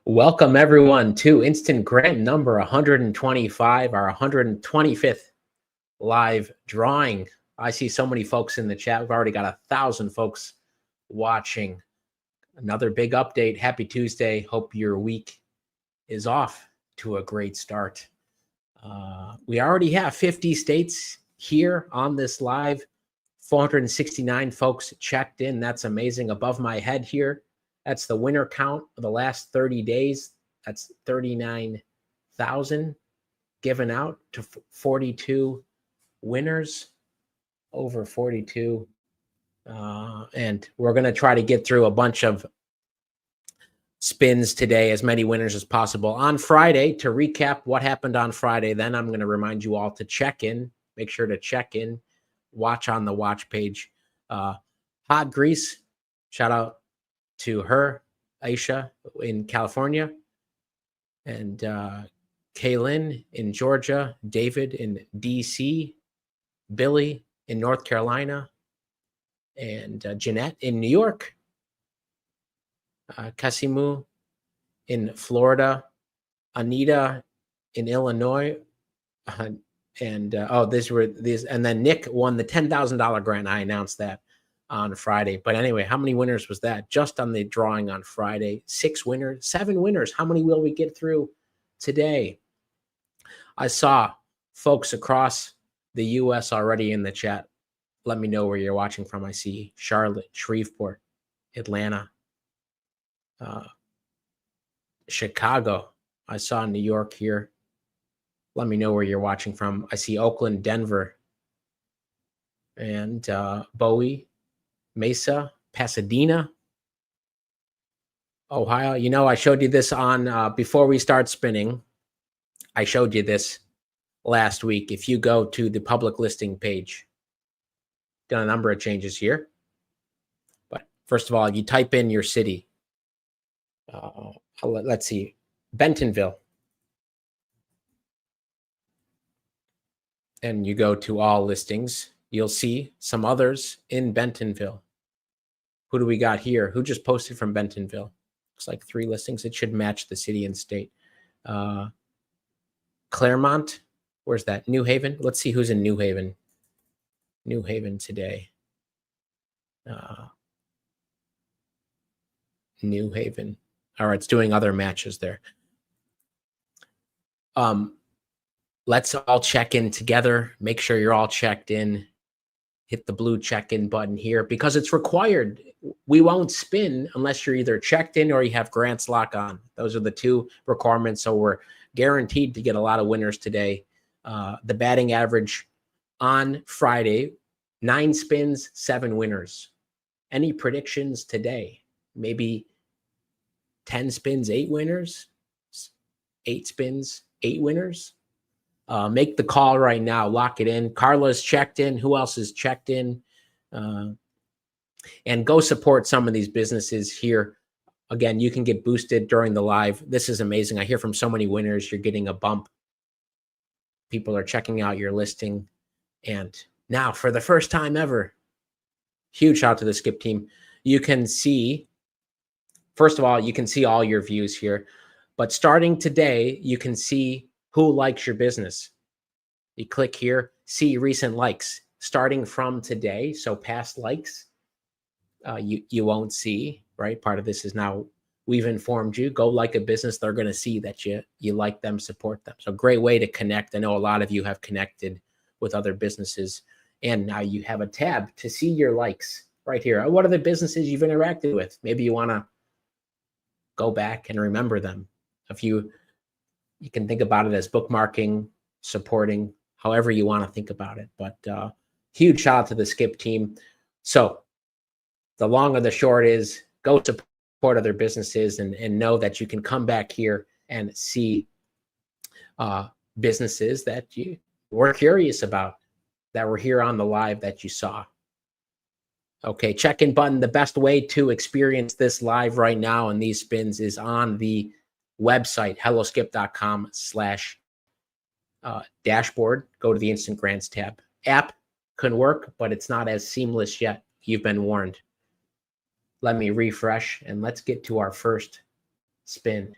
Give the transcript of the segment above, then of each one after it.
Welcome everyone to Instant Grant number 125, our 125th live drawing. I see so many folks in the chat. We've already got 1,000 folks watching. Another big update. Happy Tuesday. Hope your week is off to a great start. We already have 50 states here on this live. 469 folks checked in. That's amazing. Above my head here, that's the winner count of the last 30 days. That's 39,000 given out to 42 winners, over 42. And we're going to try to get through a bunch of spins today, as many winners as possible. On Friday, to recap what happened on Friday, then I'm going to remind you all to check in. Make sure to check in. Watch on the watch page. Hot Grease, shout out to her, Aisha in California, and Kaylin in Georgia, David in DC, Billy in North Carolina, and Jeanette in New York, Kasimu in Florida, Anita in Illinois, and then Nick won the $10,000 grant. I announced that on Friday. But anyway, how many winners was that? Just on the drawing on Friday, 6 winners, 7 winners. How many will we get through today? I saw folks across the U.S. already in the chat. Let me know where you're watching from. I see Charlotte, Shreveport, Atlanta, Chicago. I saw New York here. Let me know where you're watching from. I see Oakland, Denver, and Bowie, Mesa, Pasadena, Ohio. You know, I showed you this on before we start spinning. I showed you this last week. If you go to the public listing page, done a number of changes here. But first of all, you type in your city. Let's see, Bentonville. And you go to all listings. You'll see some others in Bentonville. Who do we got here? Who just posted from Bentonville? Looks like 3 listings. It should match the city and state. Claremont. Where's that? New Haven. Let's see who's in New Haven. New Haven today. New Haven. All right, it's doing other matches there. Let's all check in together. Make sure you're all checked in. Hit the blue check-in button here because it's required. We won't spin unless you're either checked in or you have grants lock on. Those are the 2 requirements. So we're guaranteed to get a lot of winners today. The batting average on Friday, 9 spins, 7 winners. Any predictions today? Maybe 10 spins, 8 winners, 8 spins, 8 winners. Make the call right now. Lock it in. Carla's checked in. Who else is checked in? And go support some of these businesses here. Again, you can get boosted during the live. This is amazing. I hear from so many winners. You're getting a bump. People are checking out your listing. And now, for the first time ever, huge shout out to the Skip team. You can see, first of all, you can see all your views here. But starting today, you can see who likes your business. You click here, see recent likes. Starting from today, so past likes, you won't see, right? Part of this is now we've informed you. Go like a business. They're going to see that you like them, support them. So great way to connect. I know a lot of you have connected with other businesses. And now you have a tab to see your likes right here. What are the businesses you've interacted with? Maybe you want to go back and remember them. If you can think about it as bookmarking, supporting, however you want to think about it. But huge shout out to the Skip team. So the long or the short is go support other businesses and know that you can come back here and see businesses that you were curious about, that were here on the live that you saw. Okay, check-in button. The best way to experience this live right now and these spins is on the website, helloskip.com/dashboard. Go to the Instant Grants tab. App can work, but it's not as seamless yet. You've been warned. Let me refresh and let's get to our first spin.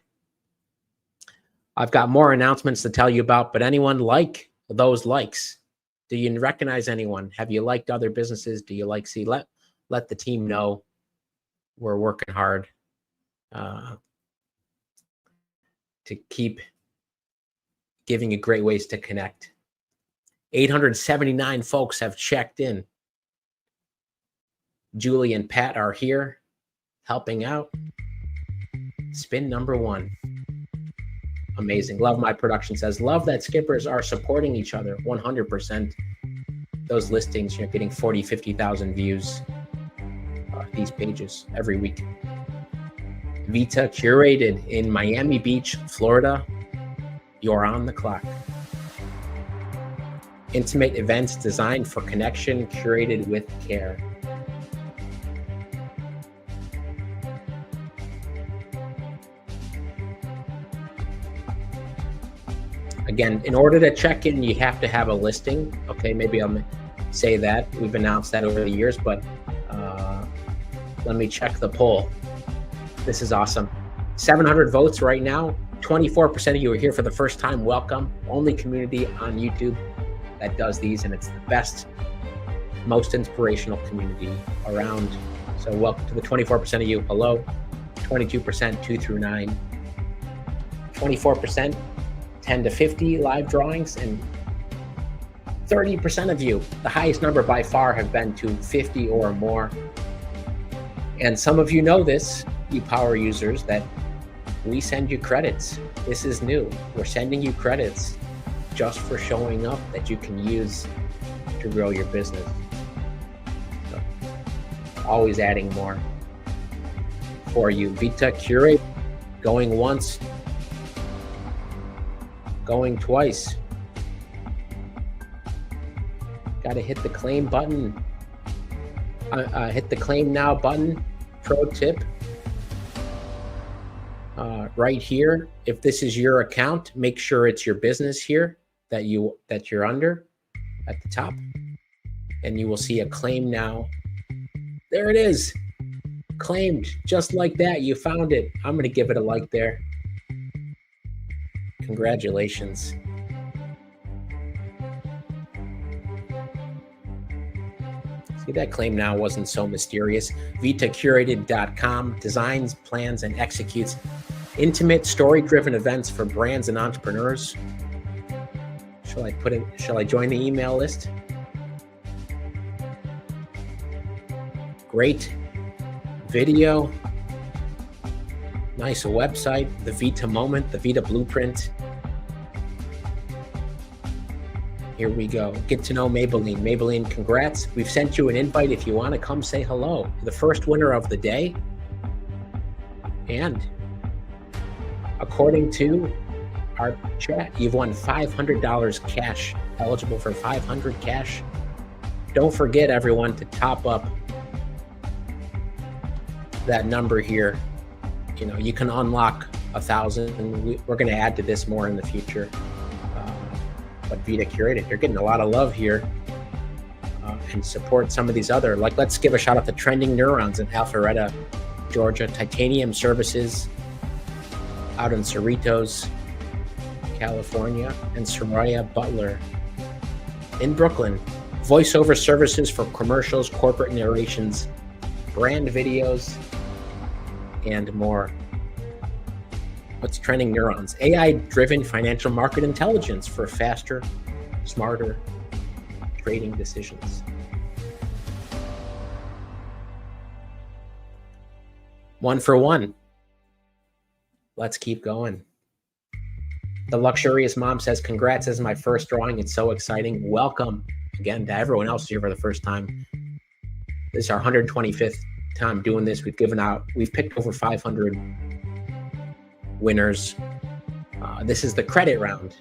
I've got more announcements to tell you about, but anyone like those likes? Do you recognize anyone? Have you liked other businesses? Do you like see? Let the team know we're working hard to keep giving you great ways to connect. 879 folks have checked in. Julie and Pat are here helping out. Spin number 1. Amazing. Love My Production says, love that skippers are supporting each other 100%. Those listings, you're getting 40, 50,000 views. These pages every week. Vita Curated in Miami Beach, Florida. You're on the clock. Intimate events designed for connection, curated with care. Again, in order to check in, you have to have a listing. Okay, maybe I'll say that. We've announced that over the years, but let me check the poll. This is awesome. 700 votes right now. 24% of you are here for the first time. Welcome. Only community on YouTube that does these, and it's the best, most inspirational community around. So welcome to the 24% of you. Hello. 22%, 2 through 9. 24%, 10 to 50 live drawings, and 30% of you, the highest number by far, have been to 50 or more. And some of you know this, you power users, that we send you credits. This is new. We're sending you credits just for showing up that you can use to grow your business. So, always adding more for you. Vita Curated, going once, going twice. Got to hit the claim button. Hit the claim now button. Pro tip. Right here, if this is your account, make sure it's your business here that you're under at the top, and you will see a claim now. There it is, claimed, just like that. You found it. I'm going to give it a like there. Congratulations. See, that claim now wasn't so mysterious. VitaCurated.com designs, plans, and executes intimate, story-driven events for brands and entrepreneurs. Shall I join the email list? Great video. Nice website. The Vita Moment, the Vita Blueprint. Here we go. Get to know Maybelline. Maybelline, congrats. We've sent you an invite if you want to come say hello. The first winner of the day. And according to our chat, you've won $500 cash, eligible for $500 cash. Don't forget, everyone, to top up that number here. You know, you can unlock 1,000. We're going to add to this more in the future. But Vita Curated, you're getting a lot of love here, and support some of these other, like, let's give a shout out to Trending Neurons in Alpharetta, Georgia, Titanium Services out in Cerritos, California, and Soraya Butler in Brooklyn. Voiceover services for commercials, corporate narrations, brand videos, and more. What's Trending Neurons? AI-driven financial market intelligence for faster, smarter trading decisions. One for one. Let's keep going. The Luxurious Mom says, congrats, this is my first drawing. It's so exciting. Welcome again to everyone else here for the first time. This is our 125th time doing this. We've picked over 500 winners. This is the credit round.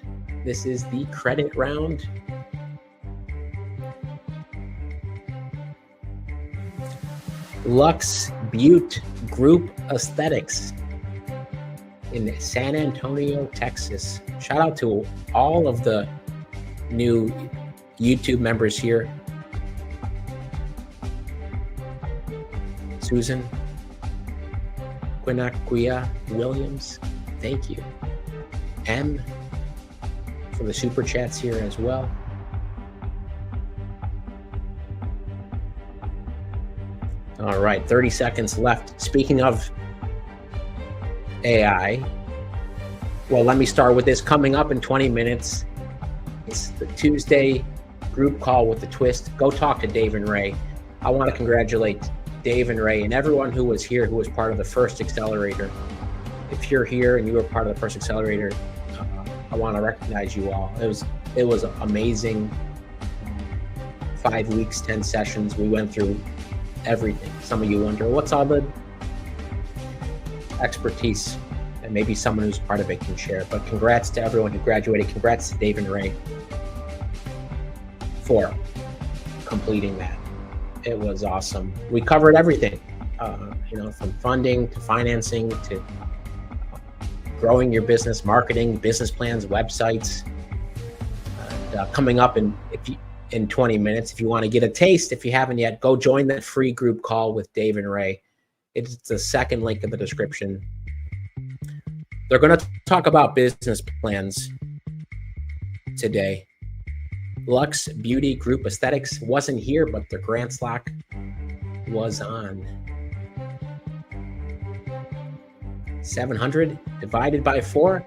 Lux Butte Group Aesthetics in San Antonio, Texas. Shout out to all of the new YouTube members here. Susan Quinaquia Williams, thank you. M for the super chats here as well. All right, 30 seconds left. Speaking of AI, well, let me start with this. Coming up in 20 minutes, it's the Tuesday group call with the twist. Go talk to Dave and Ray. I want to congratulate Dave and Ray and everyone who was here, who was part of the first accelerator. If you're here and you were part of the first accelerator, I want to recognize you all. It was amazing. 5 weeks, 10 sessions. We went through everything. Some of you wonder, what's all the expertise? And maybe someone who's part of it can share. But congrats to everyone who graduated. Congrats to Dave and Ray for completing that. It was awesome. We covered everything, from funding to financing to growing your business, marketing, business plans, websites. Coming up in 20 minutes, if you want to get a taste, if you haven't yet, go join that free group call with Dave and Ray. It's the second link in the description. They're going to talk about business plans today. Lux Beauty Group Aesthetics wasn't here, but their grant slot was on. 700 divided by 4.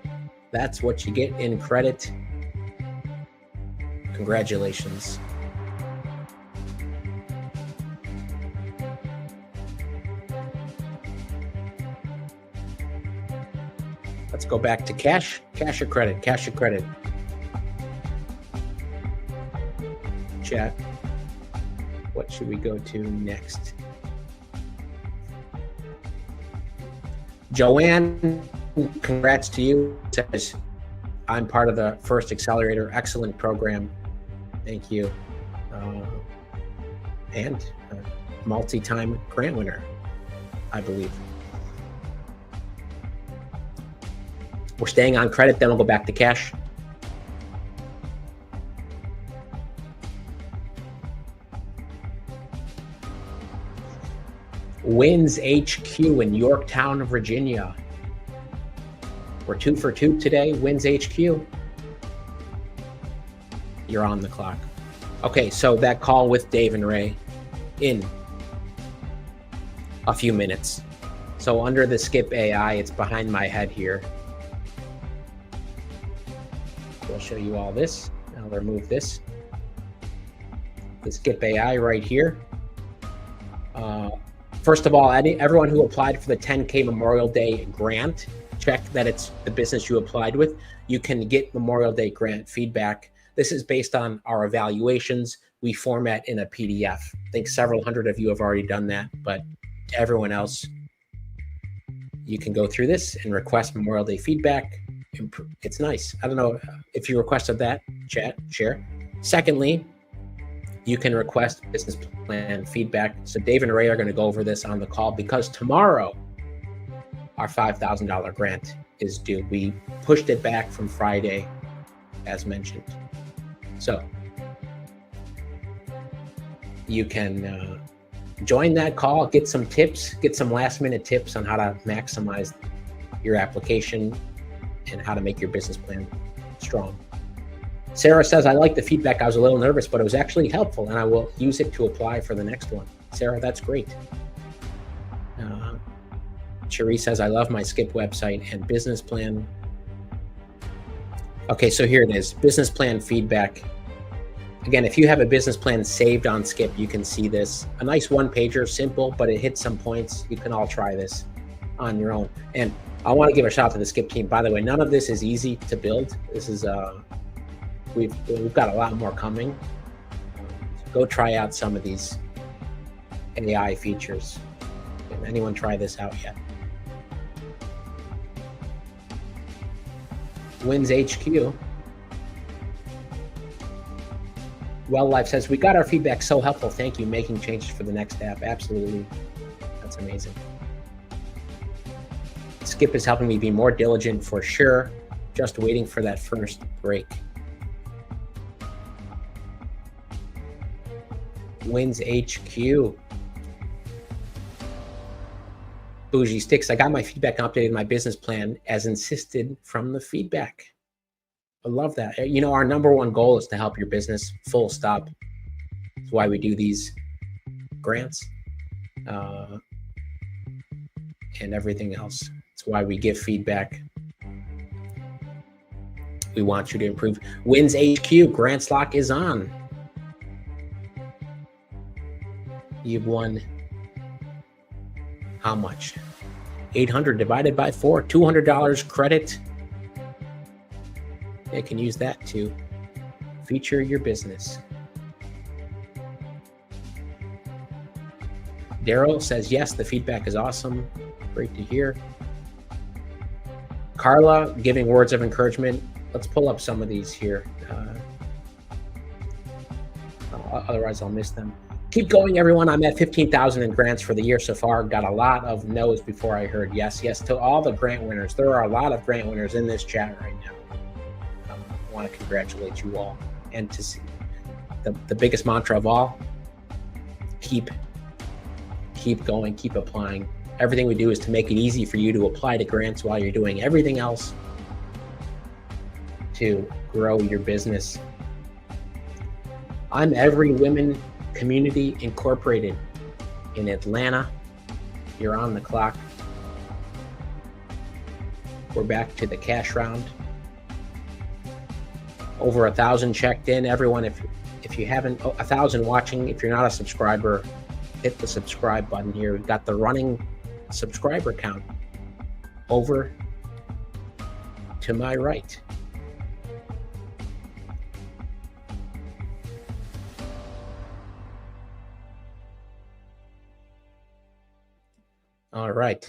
That's what you get in credit. Congratulations. Let's go back to cash. Cash or credit? Cash or credit? Chat. What should we go to next? Joanne, congrats to you. Says, I'm part of the first accelerator. Excellent program. Thank you. And multi-time grant winner, I believe. We're staying on credit, then we'll go back to cash. Wins HQ in Yorktown, Virginia. We're 2 for 2 today. Wins HQ. You're on the clock. Okay, so that call with Dave and Ray in a few minutes. So under the Skip AI, it's behind my head here. So I'll show you all this. I'll remove this. The Skip AI right here. First of all, everyone who applied for the 10K Memorial Day grant, check that it's the business you applied with. You can get Memorial Day grant feedback. This is based on our evaluations. We format in a PDF. I think several hundred of you have already done that, but to everyone else, you can go through this and request Memorial Day feedback. It's nice. I don't know if you requested that, chat, share. Secondly, you can request business plan feedback. So Dave and Ray are going to go over this on the call because tomorrow our $5,000 grant is due. We pushed it back from Friday, as mentioned. So you can join that call, get some tips, get some last minute tips on how to maximize your application and how to make your business plan strong. Sarah says, I like the feedback. I was a little nervous, but it was actually helpful and I will use it to apply for the next one. Sarah, that's great. Cherie says, I love my Skip website and business plan. Okay, so here it is, business plan feedback. Again, if you have a business plan saved on Skip, you can see this. A nice one-pager, simple, but it hits some points. You can all try this on your own. And I want to give a shout out to the Skip team. By the way, none of this is easy to build. This is, we've got a lot more coming. Go try out some of these AI features. Did anyone try this out yet? Wins HQ. Well Life says, we got our feedback so helpful. Thank you. Making changes for the next app. Absolutely. That's amazing. Skip is helping me be more diligent for sure. Just waiting for that first break. Wins HQ. Bougie Sticks, I got my feedback and updated my business plan as insisted from the feedback. I love that. You know, our number one goal is to help your business, full stop. That's why we do these grants and everything else. It's why we give feedback. We want you to improve. Wins HQ, Grants Lock is on. You've won how much? 800 divided by 4, $200 credit. You can use that to feature your business. Daryl says, yes, the feedback is awesome. Great to hear. Carla giving words of encouragement. Let's pull up some of these here. Otherwise, I'll miss them. Keep going, everyone. I'm at 15,000 in grants for the year so far. Got a lot of no's before I heard yes. Yes to all the grant winners. There are a lot of grant winners in this chat right now. I want to congratulate you all. And to see the biggest mantra of all, keep going, keep applying. Everything we do is to make it easy for you to apply to grants while you're doing everything else to grow your business. I'm Every Women Community Incorporated in Atlanta. You're on the clock. We're back to the cash round. Over 1,000 checked in. Everyone, if you haven't, 1,000 watching. If you're not a subscriber, hit the subscribe button here. We've got the running subscriber count over to my right. All right.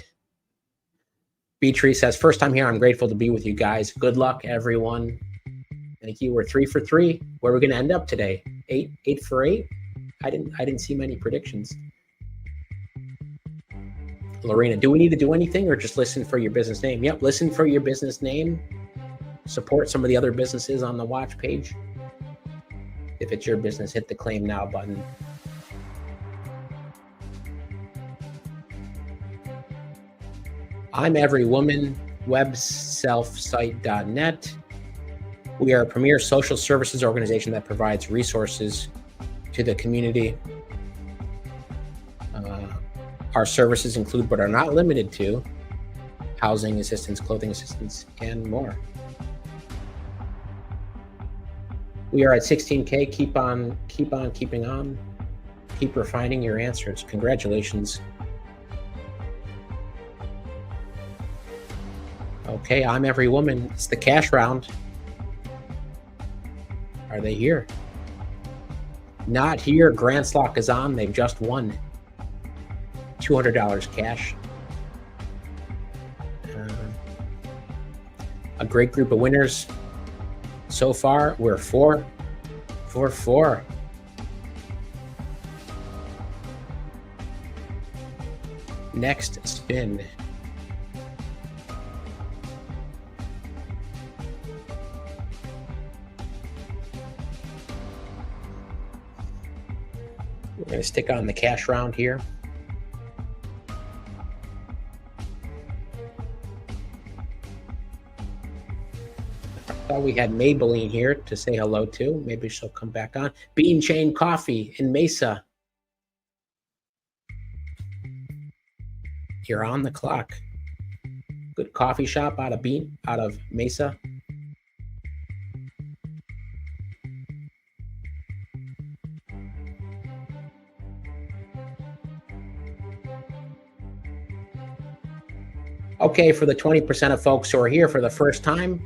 Beatrice says, first time here. I'm grateful to be with you guys. Good luck, everyone. Thank you. We're 3 for 3. Where are we going to end up today? 8 for 8? I didn't see many predictions. Lorena, do we need to do anything or just listen for your business name? Yep, listen for your business name. Support some of the other businesses on the watch page. If it's your business, hit the claim now button. I'm Every Woman, webselfsite.net. We are a premier social services organization that provides resources to the community. Our services include, but are not limited to, housing assistance, clothing assistance, and more. We are at 16K. Keep on keeping on. Keep refining your answers. Congratulations. Okay, I'm Every Woman. It's the cash round. Are they here? Not here. Grants Lock is on. They've just won $200 cash. A great group of winners. So far, we're 4 for 4. Next spin. We're going to stick on the cash round here. I thought we had Maybelline here to say hello to. Maybe she'll come back on. Bean Chain Coffee in Mesa. You're on the clock. Good coffee shop out of Mesa. Okay, for the 20% of folks who are here for the first time,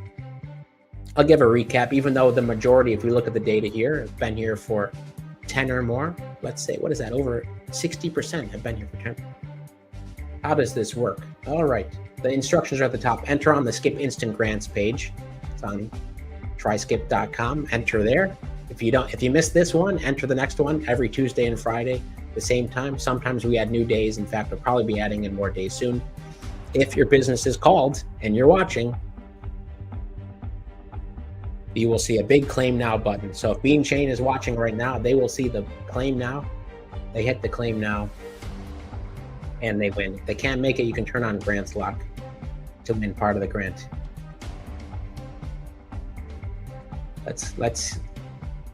I'll give a recap, even though the majority, if we look at the data here, have been here for 10 or more. Let's say, what is that? Over 60% have been here for 10. How does this work? All right, the instructions are at the top. Enter on the Skip Instant Grants page. It's on tryskip.com. Enter there. If you miss this one, enter the next one every Tuesday and Friday, the same time. Sometimes we add new days. In fact, we'll probably be adding in more days soon. If your business is called and you're watching, you will see a big claim now button. So if Bean Chain is watching right now, they will see the claim now. They hit the claim now. and they win. If they can't make it, you can turn on grants lock to win part of the grant. Let's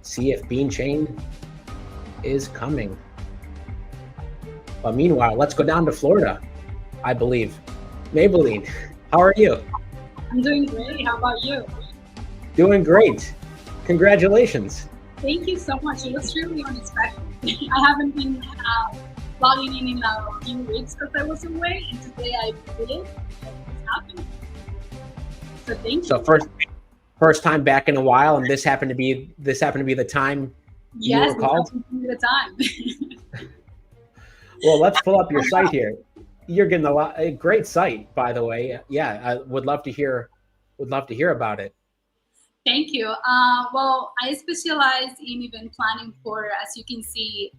see if Bean Chain is coming. But meanwhile, let's go down to Florida, I believe. Maybelline, how are you? I'm doing great. How about you? Doing great. Congratulations. Thank you so much. It was really unexpected. I haven't been logging in a few weeks because I was away, and today I did. It's happening. So thank you. So first time back in a while, and this happened to be the time you were called? Yes, this happened to be the time. Well, let's pull up your site here. You're getting a great site, by the way. Yeah, I would love to hear about it. Thank you. Well, I specialize in event planning for, as you can see,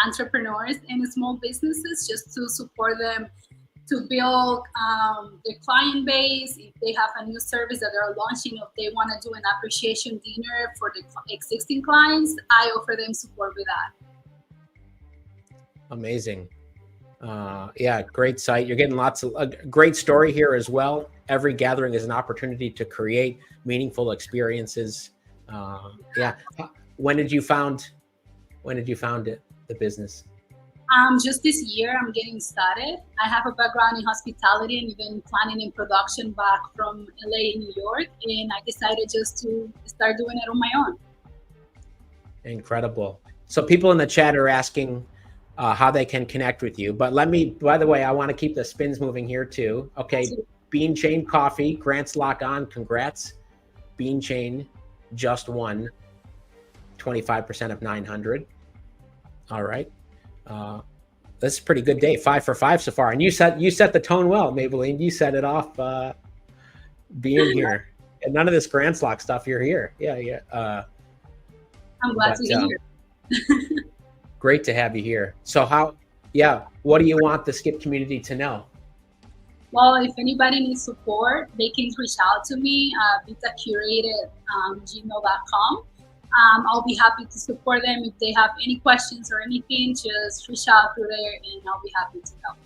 entrepreneurs and small businesses, just to support them to build their client base. If they have a new service that they're launching, if they want to do an appreciation dinner for the existing clients, I offer them support with that. Amazing. Yeah, great site. You're getting lots of great story here as well. Every gathering is an opportunity to create meaningful experiences. Yeah. When did you found it, the business? Just this year, I'm getting started. I have a background in hospitality and event planning and production back from LA and New York, and I decided just to start doing it on my own. Incredible. So people in the chat are asking how they can connect with you. But by the way, I want to keep the spins moving here too. Okay, Bean Chain Coffee, grants lock on, congrats. Bean Chain just won 25% of 900. All right. This is a pretty good day, 5 for 5 so far. And you set the tone well, Maybelline. You set it off being here. And none of this grants lock stuff, you're here. Yeah. I'm glad to be here. Great to have you here. So what do you want the Skip community to know? Well, if anybody needs support, they can reach out to me, Vita Curated, gmail.com. I'll be happy to support them. If they have any questions or anything, just reach out through there and I'll be happy to help.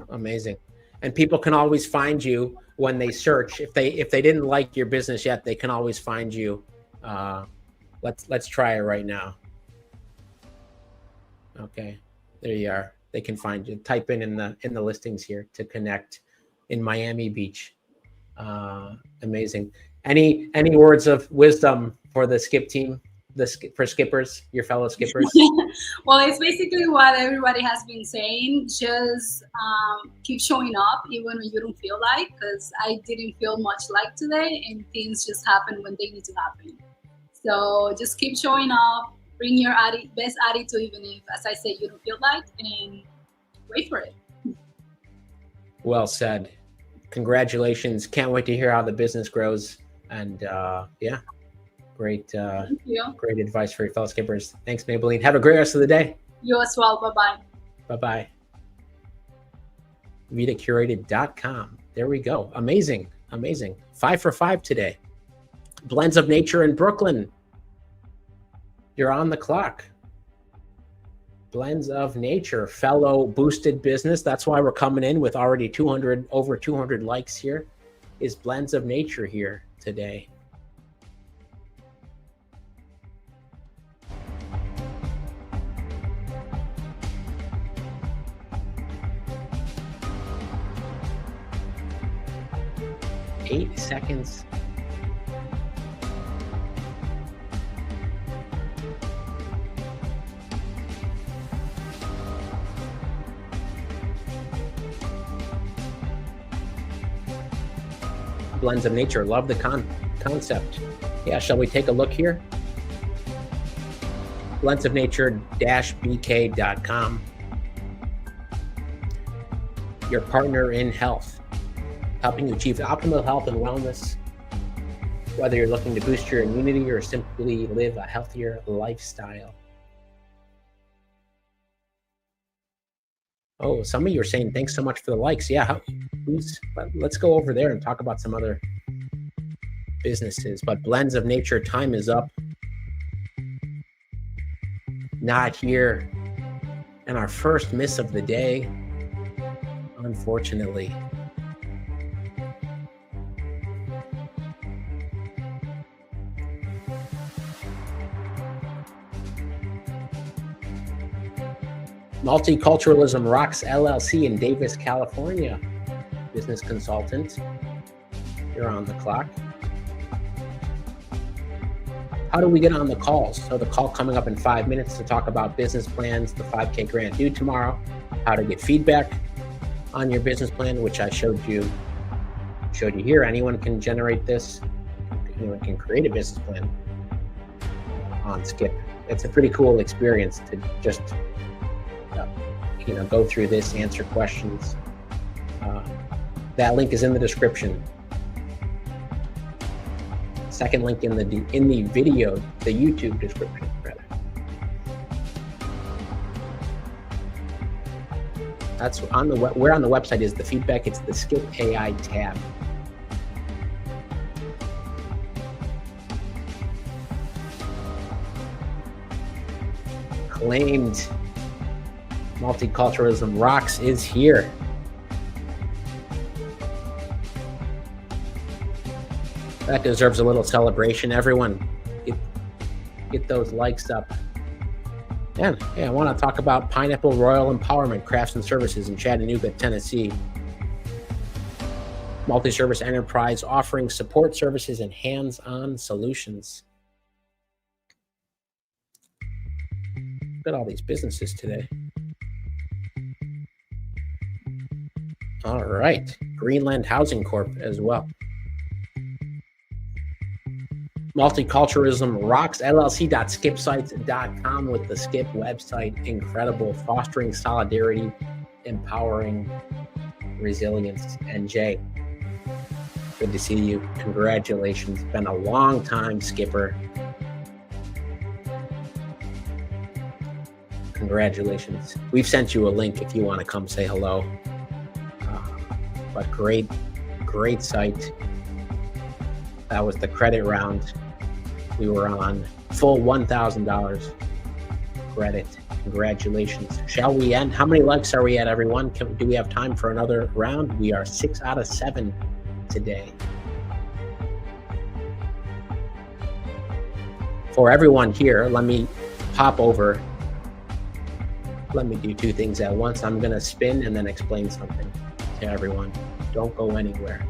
Amazing. And people can always find you when they search. If they didn't like your business yet, they can always find you. Let's try it right now. Okay, there you are. They can find you. Type in the listings here to connect in Miami Beach. Amazing. Any words of wisdom for the Skip team, for skippers, your fellow skippers? Well, it's basically what everybody has been saying. Just keep showing up even when you don't feel like, because I didn't feel much like today, and things just happen when they need to happen. So just keep showing up. Bring your best attitude, even if, as I say, you don't feel like, and wait for it. Well said. Congratulations. Can't wait to hear how the business grows. And yeah, great advice for your fellow skippers. Thanks, Maybelline. Have a great rest of the day. You as well. Bye-bye. Bye-bye. VitaCurated.com. There we go. Amazing. 5 for 5 today. Blends of Nature in Brooklyn. You're on the clock. Blends of Nature, fellow boosted business. That's why we're coming in with already over 200 likes here. Is Blends of Nature here today? Eight seconds. Blends of Nature. Love the concept. Yeah, shall we take a look here? Blendsofnature-bk.com. Your partner in health, helping you achieve optimal health and wellness. Whether you're looking to boost your immunity or simply live a healthier lifestyle. Oh, some of you are saying thanks so much for the likes. Yeah, let's go over there and talk about some other businesses. But Blends of Nature, time is up. Not here And our first miss of the day, unfortunately. Multiculturalism Rocks LLC in Davis, California. Business consultant. You're on the clock. How do we get on the calls? So the call coming up in 5 minutes to talk about business plans, the 5K grant due tomorrow, how to get feedback on your business plan, which I showed you here. Anyone can generate this. Anyone can create a business plan on Skip. It's a pretty cool experience to just go through this, answer questions. That link is in the description. Second link in the video, the YouTube description, rather. That's on the where on the website is the feedback. It's the Skip AI tab. Claimed Multiculturalism Rocks is here. That deserves a little celebration. Everyone, get those likes up. And hey, I want to talk about Pineapple Royal Empowerment Crafts and Services in Chattanooga, Tennessee. Multi-service enterprise offering support services and hands-on solutions. Look at all these businesses today. All right, Greenland Housing Corp as well. Multiculturalism Rocks LLC.skipsites.com with the Skip website. Incredible, fostering solidarity, empowering resilience. And Jay, good to see you. Congratulations. Been a long time, Skipper. Congratulations. We've sent you a link if you want to come say hello. But great site. That was the credit round. We were on full $1,000 credit. Congratulations. Shall we end? How many likes are we at, everyone? Do we have time for another round? We are 6 out of 7 today. For everyone here, let me pop over. Let me do 2 things at once. I'm going to spin and then explain something to everyone. Don't go anywhere.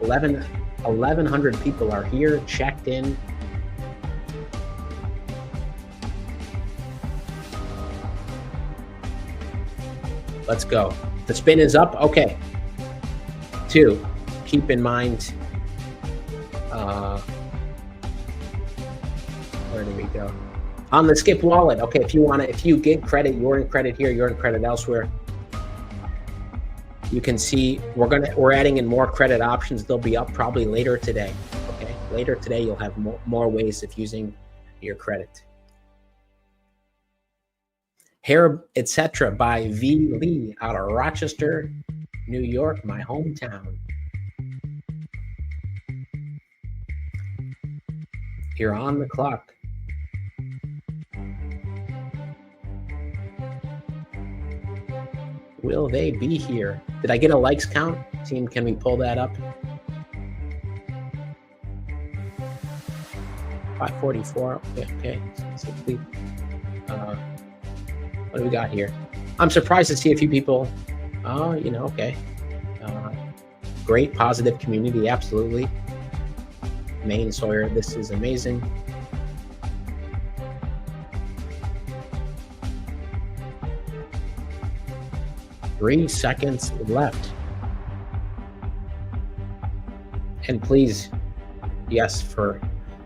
1,100 people are here, checked in. Let's go. The spin is up. Okay. 2, keep in mind, where do we go? On the Skip wallet. Okay, if you get credit, you're in credit here, you're in credit elsewhere. You can see we're adding in more credit options. They'll be up probably later today. Okay, later today you'll have more ways of using your credit. Hair Etc. by V. Lee out of Rochester, New York, my hometown. You're on the clock. Will they be here? Did I get a likes count? Team, can we pull that up? 544. Okay. 60. What do we got here? I'm surprised to see a few people. Okay. Great positive community, absolutely. Maine Sawyer, this is amazing. Three seconds left. And please, yes, for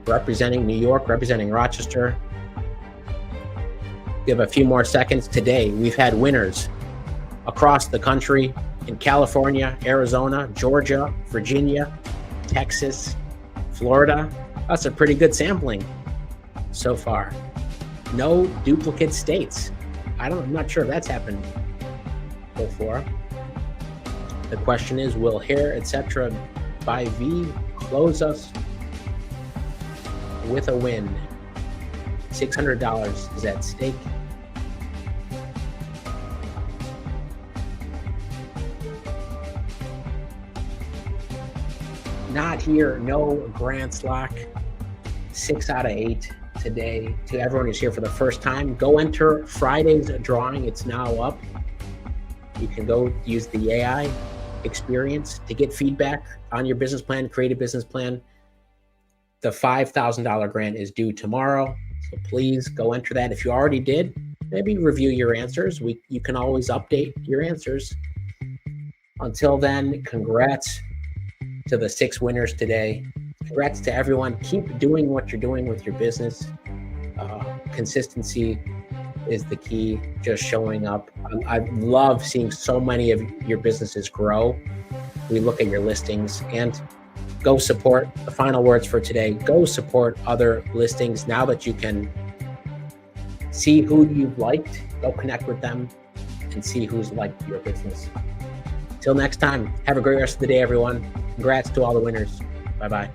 representing New York, representing Rochester. Give a few more seconds. Today, we've had winners across the country in California, Arizona, Georgia, Virginia, Texas, Florida. That's a pretty good sampling so far. No duplicate states. I'm not sure if that's happened before. The question is, will Hair Etc. by V close us with a win. $600 is at stake. Not here, no grants lock. 6 out of 8 today. To everyone who's here for the first time, go enter Friday's drawing. It's now up. You can go use the AI experience to get feedback on your business plan, create a business plan. The $5,000 grant is due tomorrow, so please go enter that. If you already did, maybe review your answers. You can always update your answers. Until then, congrats to the 6 winners today. Congrats to everyone. Keep doing what you're doing with your business. Consistency is the key, just showing up. I love seeing so many of your businesses grow. We look at your listings, and go support. The final words for today: go support other listings. Now that you can see who you've liked, go connect with them and see who's liked your business. Till next time, have a great rest of the day, everyone. Congrats to all the winners. Bye-bye.